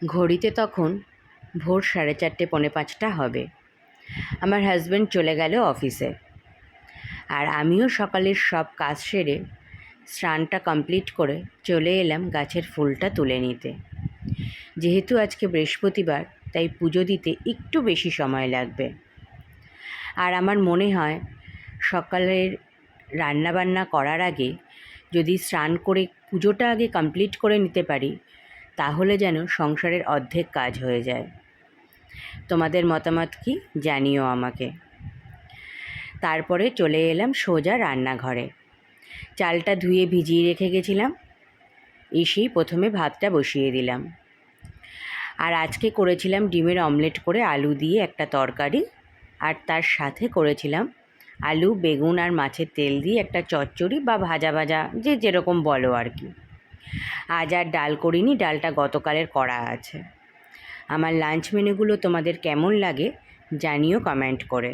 ঘড়িতে তখন ভোর 4:30 পৌনে 5টা হবে। আমার হাজব্যান্ড চলে গেল অফিসে, আর আমিও সকালের সব কাজ সেরে স্নানটা কমপ্লিট করে চলে এলাম গাছের ফুলটা তুলে নিতে। যেহেতু আজকে বৃহস্পতিবার, তাই পুজো দিতে একটু বেশি সময় লাগবে। আর আমার মনে হয় সকালের রান্নাবান্না করার আগে যদি স্নান করে পুজোটা আগে কমপ্লিট করে নিতে পারি, তাহলে যেন সংসারের অর্ধেক কাজ হয়ে যায়। তোমাদের মতামত কি জানিও আমাকে। তারপরে চলে এলাম সোজা রান্নাঘরে। চালটা ধুয়ে ভিজিয়ে রেখে গেছিলাম, এসেই প্রথমে ভাতটা বসিয়ে দিলাম। আর আজকে করেছিলাম ডিমের অমলেট করে আলু দিয়ে একটা তরকারি, আর তার সাথে করেছিলাম আলু, বেগুন আর মাছের তেল দিয়ে একটা চচ্চড়ি বা ভাজা ভাজা, যে যেরকম বলো আর কি। আজ আর ডাল করিনি, ডালটা গতকালের করা আছে। আমার লাঞ্চ মেনুগুলো তোমাদের কেমন লাগে জানিও কমেন্ট করে।